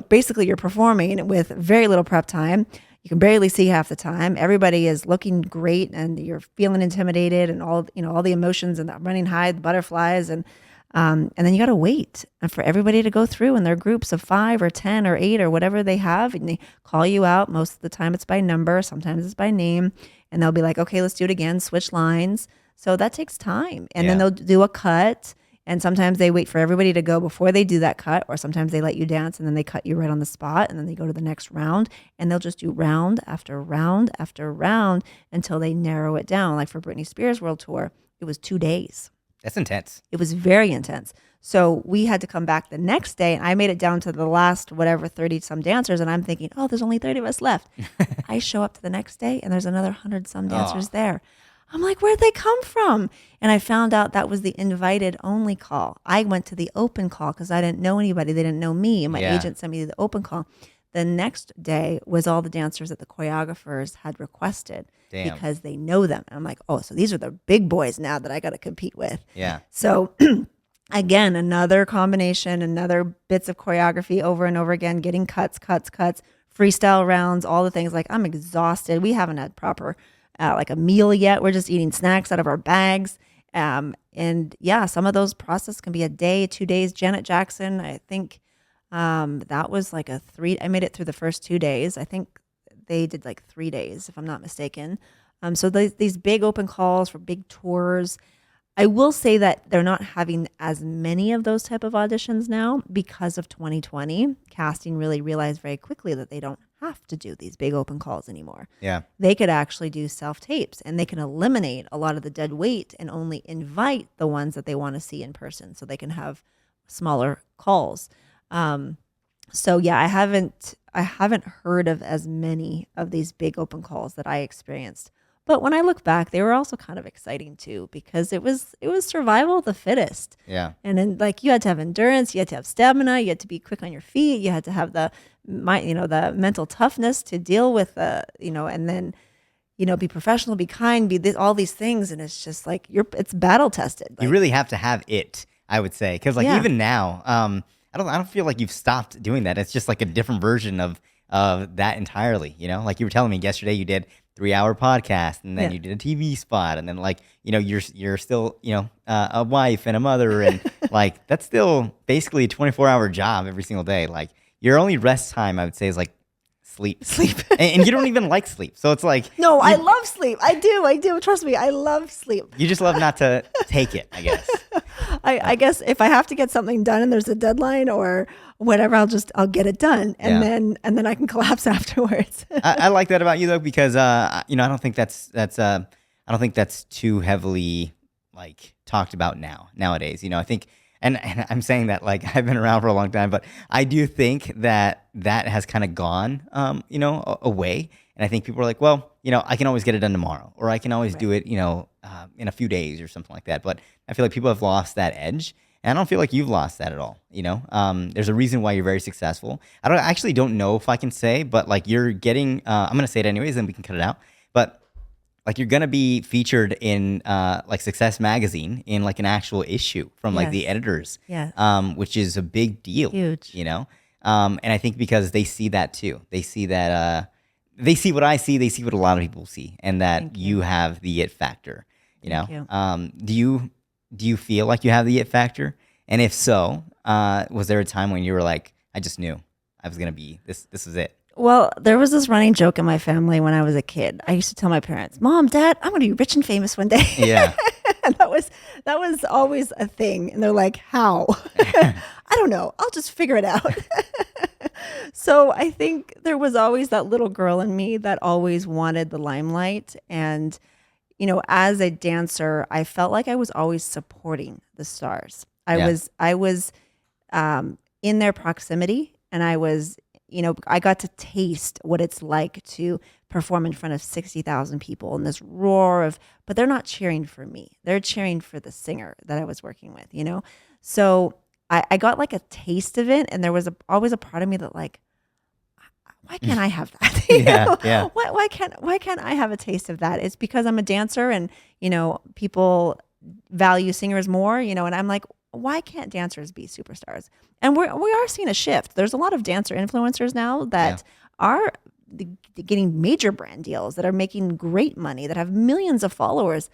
basically you're performing with very little prep time. You can barely see half the time. Everybody is looking great and you're feeling intimidated and all the emotions and the running high, the butterflies. And then you got to wait for everybody to go through in their groups of 5 or 10 or 8 or whatever they have. And they call you out. Most of the time it's by number. Sometimes it's by name. And they'll be like, okay, let's do it again. Switch lines. So that takes time. And then they'll do a cut. And sometimes they wait for everybody to go before they do that cut. Or sometimes they let you dance and then they cut you right on the spot. And then they go to the next round. And they'll just do round after round after round until they narrow it down. Like for Britney Spears World Tour, it was 2 days. That's intense. It was very intense. So we had to come back the next day and I made it down to the last, 30 some dancers. And I'm thinking, there's only 30 of us left. I show up to the next day and there's another 100 some dancers there. I'm like, where'd they come from? And I found out that was the invited only call. I went to the open call because I didn't know anybody. They didn't know me. And my agent sent me to the open call. The next day was all the dancers that the choreographers had requested. Damn. Because they know them. And I'm like, so these are the big boys now that I got to compete with. Yeah. So again, another combination, another bits of choreography over and over again, getting cuts, freestyle rounds, all the things. Like I'm exhausted. We haven't had proper like a meal yet. We're just eating snacks out of our bags. Some of those processes can be a day, 2 days. Janet Jackson, I think that was like I made it through the first 2 days. I think they did like 3 days, if I'm not mistaken. So these big open calls for big tours, I will say that they're not having as many of those type of auditions now because of 2020. Casting really realized very quickly that they don't have to do these big open calls anymore. Yeah. They could actually do self-tapes and they can eliminate a lot of the dead weight and only invite the ones that they want to see in person so they can have smaller calls. I haven't heard of as many of these big open calls that I experienced. But when I look back, they were also kind of exciting too because it was survival of the fittest. Yeah. And then you had to have endurance, you had to have stamina, you had to be quick on your feet, you had to have the mental toughness to deal with and then be professional, be kind, all these things, and it's just like it's battle tested. You really have to have it, I would say, because even now, I don't feel like you've stopped doing that. It's just like a different version of that entirely. Like you were telling me yesterday, you did 3-hour podcast, and then you did a TV spot, and then you're still a wife and a mother, and that's still basically a 24-hour job every single day. Like your only rest time, I would say, is sleep, and you don't even like sleep. So it's like no, I love sleep. I do. Trust me, I love sleep. You just love not to take it, I guess. I guess if I have to get something done and there's a deadline or whatever, I'll get it done, and then I can collapse afterwards. I like that about you though, because I don't think that's too heavily talked about nowadays. I think, and I'm saying that like I've been around for a long time, but I do think that has kind of gone, away. And I think people are like, well, I can always get it done tomorrow, or I can always do it, in a few days or something like that. But I feel like people have lost that edge. And I don't feel like you've lost that at all. There's a reason why you're very successful. I actually don't know if I can say, but like you're getting, I'm going to say it anyways, then we can cut it out. But like you're going to be featured in like Success Magazine in like an actual issue from like the editors, which is a big deal. Huge. And I think because they see that too. They see that, they see what I see, they see what a lot of people see, and that you have the it factor, Do you feel like you have the it factor? And if so, was there a time when you were like, I just knew I was going to be this is it? Well, there was this running joke in my family when I was a kid. I used to tell my parents, Mom, Dad, I'm going to be rich and famous one day. Yeah. And that was always a thing. And they're like, how? I don't know. I'll just figure it out. So I think there was always that little girl in me that always wanted the limelight. And, as a dancer, I felt like I was always supporting the stars. I was in their proximity, and I was, I got to taste what it's like to perform in front of 60,000 people in this roar of, but they're not cheering for me. They're cheering for the singer that I was working with, So I got like a taste of it, and there was always a part of me that like, why can't I have that? Yeah. Why can't I have a taste of that? It's because I'm a dancer, and people value singers more, and I'm like, why can't dancers be superstars? And we are seeing a shift. There's a lot of dancer influencers now that are getting major brand deals, that are making great money, that have millions of followers.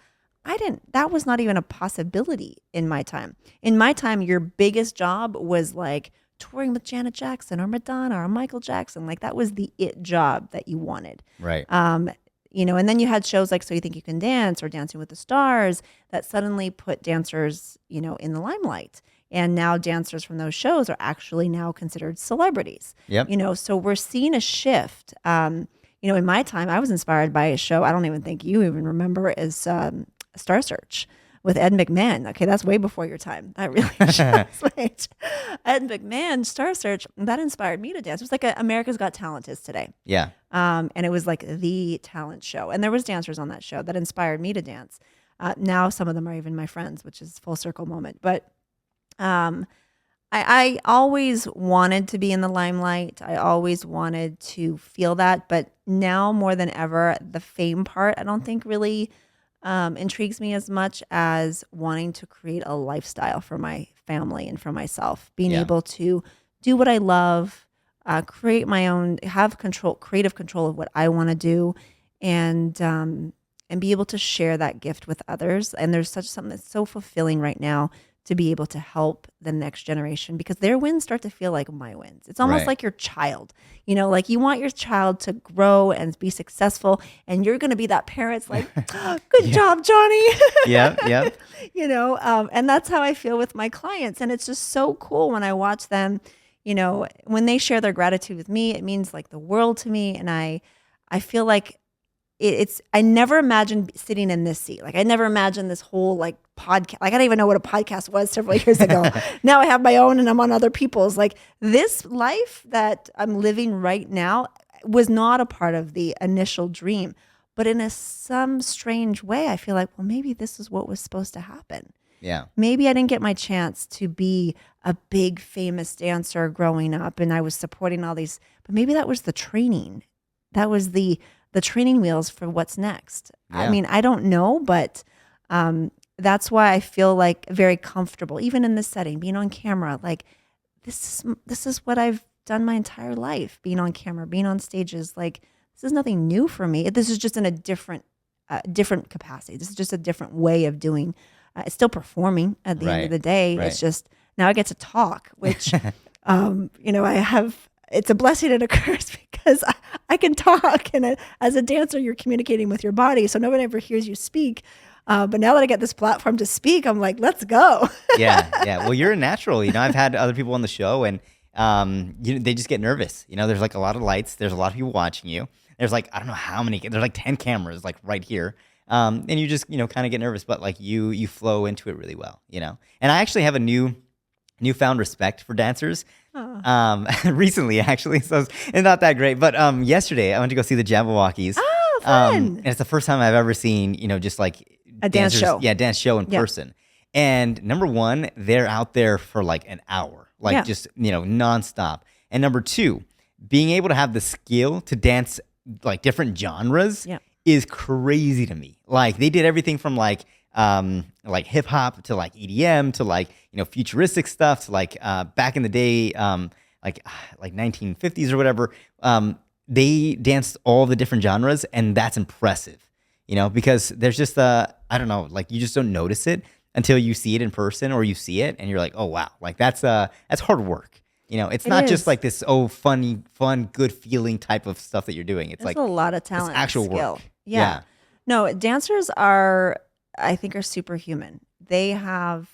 That was not even a possibility in my time. In my time, your biggest job was like touring with Janet Jackson or Madonna or Michael Jackson. Like that was the it job that you wanted. Right. And then you had shows like So You Think You Can Dance or Dancing with the Stars that suddenly put dancers, in the limelight. And now dancers from those shows are actually now considered celebrities. Yep. So we're seeing a shift. In my time, I was inspired by a show I don't even think you even remember is Star Search with Ed McMahon. Okay, that's way before your time. That really just Ed McMahon, Star Search, that inspired me to dance. It was like America's Got Talent is today. Yeah. And it was like the talent show. And there was dancers on that show that inspired me to dance. Now some of them are even my friends, which is full circle moment. But I always wanted to be in the limelight. I always wanted to feel that. But now more than ever, the fame part, I don't think really intrigues me as much as wanting to create a lifestyle for my family and for myself. Being able to do what I love, create my own, have creative control of what I want to do, and be able to share that gift with others. And there's something that's so fulfilling right now to be able to help the next generation, because their wins start to feel like my wins. It's almost like your child, like you want your child to grow and be successful, and you're going to be that parent's like, oh, good job, Johnny. Yeah. And that's how I feel with my clients. And it's just so cool when I watch them, when they share their gratitude with me, it means like the world to me. And I feel like I never imagined sitting in this seat. Like I never imagined this whole like podcast. Like I didn't even know what a podcast was several years ago. Now I have my own and I'm on other people's. Like this life that I'm living right now was not a part of the initial dream, but in some strange way, I feel like, well, maybe this is what was supposed to happen. Yeah. Maybe I didn't get my chance to be a big famous dancer growing up, and I was supporting all these, but maybe that was the training. That was the training wheels for what's next. Yeah. I mean, I don't know, but that's why I feel like very comfortable, even in this setting, being on camera. Like this is what I've done my entire life, being on camera, being on stages. Like this is nothing new for me. This is just in a different capacity. This is just a different way of doing. It's still performing at the end of the day. Right. It's just now I get to talk, which I have. It's a blessing and a curse because I can talk, and as a dancer, you're communicating with your body, so nobody ever hears you speak. But now that I get this platform to speak, I'm like, let's go. Yeah. Well, you're a natural. I've had other people on the show, and they just get nervous. There's like a lot of lights. There's a lot of people watching you. There's like, I don't know how many. There's like 10 cameras like right here. And you just, kind of get nervous, but like you flow into it really well, And I actually have a newfound respect for dancers. Recently actually, so it's not that great. But yesterday I went to go see the Jabberwockies. Oh, fun. And it's the first time I've ever seen, just like A dance dancers, show. yeah, dance show in person. And number one, they're out there for like an hour, like just, nonstop. And number two, being able to have the skill to dance like different genres is crazy to me. Like they did everything from like hip hop to like EDM to like, futuristic stuff to like back in the day, like 1950s or whatever. They danced all the different genres, and that's impressive, because there's just I don't know, like you just don't notice it until you see it in person or you see it and you're like, oh wow, like that's hard work. It's not just like this fun, good feeling type of stuff that you're doing. It's There's like a lot of talent, it's actual skill. work. Yeah. No, dancers are superhuman. They have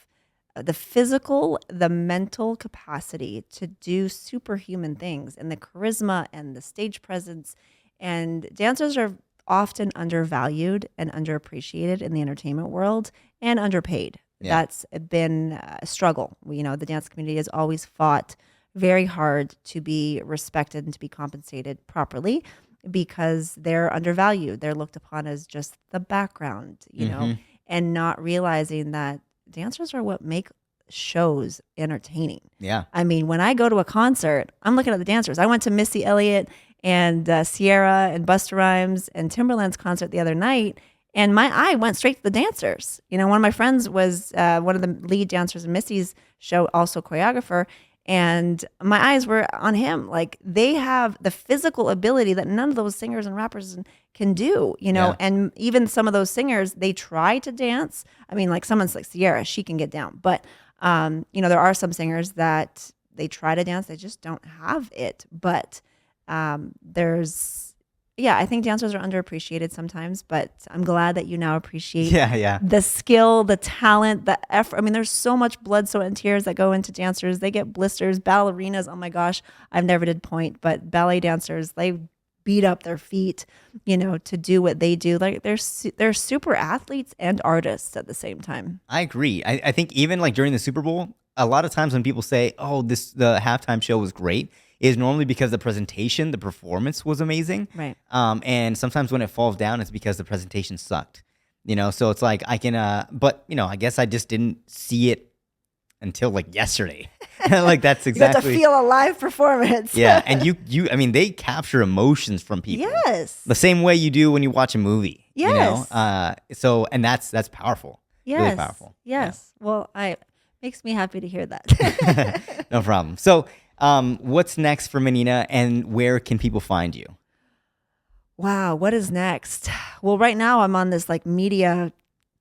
the physical, the mental capacity to do superhuman things, and the charisma and the stage presence. And dancers are often undervalued and underappreciated in the entertainment world and underpaid. That's been a struggle. The dance community has always fought very hard to be respected and to be compensated properly because they're undervalued. They're looked upon as just the background, and not realizing that dancers are what make shows entertaining. Yeah. I mean, when I go to a concert, I'm looking at the dancers. I went to Missy Elliott and Sierra and Busta Rhymes and Timberland's concert the other night, and my eye went straight to the dancers. One of my friends was one of the lead dancers in Missy's show, also choreographer, and my eyes were on him. Like they have the physical ability that none of those singers and rappers can do, and even some of those singers, they try to dance. I mean, like someone's like Sierra, she can get down, but there are some singers that they try to dance, they just don't have it. But I think dancers are underappreciated sometimes, but I'm glad that you now appreciate the skill, the talent, the effort. I mean, there's so much blood, sweat, and tears that go into dancers. They get blisters, ballerinas. Oh my gosh, I've never did point, but ballet dancers, they beat up their feet, to do what they do. Like they're super athletes and artists at the same time. I agree. I think even like during the Super Bowl, a lot of times when people say, oh, the halftime show was great, is normally because the presentation, the performance was amazing. Right. And sometimes when it falls down, it's because the presentation sucked. So it's like I can, but I guess I just didn't see it until like yesterday. Like that's exactly. You got to feel a live performance. Yeah, and I mean, they capture emotions from people. Yes. The same way you do when you watch a movie. Yes. So and that's powerful. Yes. Really powerful. Yes. Yeah. Well, makes me happy to hear that. No problem. So. What's next for Menina, and where can people find you? Wow, what is next? Well, right now I'm on this like media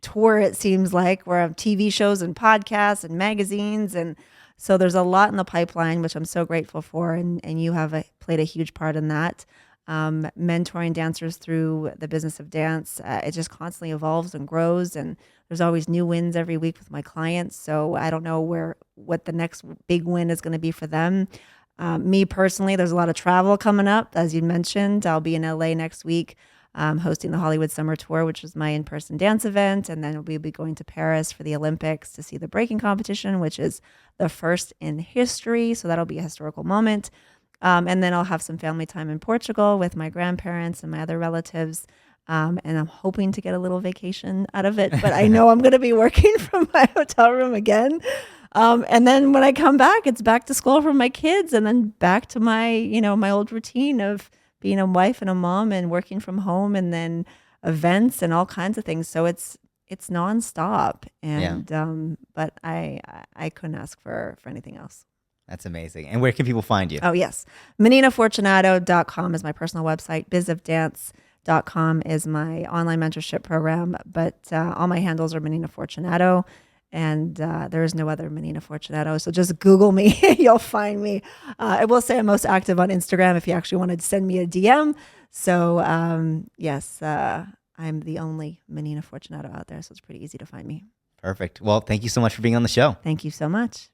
tour, it seems like, where I have TV shows and podcasts and magazines. And so there's a lot in the pipeline, which I'm so grateful for. And you have played a huge part in that. Mentoring dancers through the business of dance. It just constantly evolves and grows, and there's always new wins every week with my clients. So I don't know what the next big win is going to be for them. Me personally, there's a lot of travel coming up. As you mentioned, I'll be in LA next week hosting the Hollywood Summer Tour, which is my in-person dance event. And then we'll be going to Paris for the Olympics to see the breaking competition, which is the first in history. So that'll be a historical moment. And then I'll have some family time in Portugal with my grandparents and my other relatives. And I'm hoping to get a little vacation out of it, but I know I'm going to be working from my hotel room again. And then when I come back, it's back to school for my kids, and then back to my, my old routine of being a wife and a mom and working from home, and then events and all kinds of things. So it's nonstop. And, but I couldn't ask for anything else. That's amazing. And where can people find you? Oh, yes. meninafortunato.com is my personal website. bizofdance.com is my online mentorship program. But all my handles are Menina Fortunato. And there is no other Menina Fortunato. So just Google me. You'll find me. I will say I'm most active on Instagram if you actually want to send me a DM. So yes, I'm the only Menina Fortunato out there. So it's pretty easy to find me. Perfect. Well, thank you so much for being on the show. Thank you so much.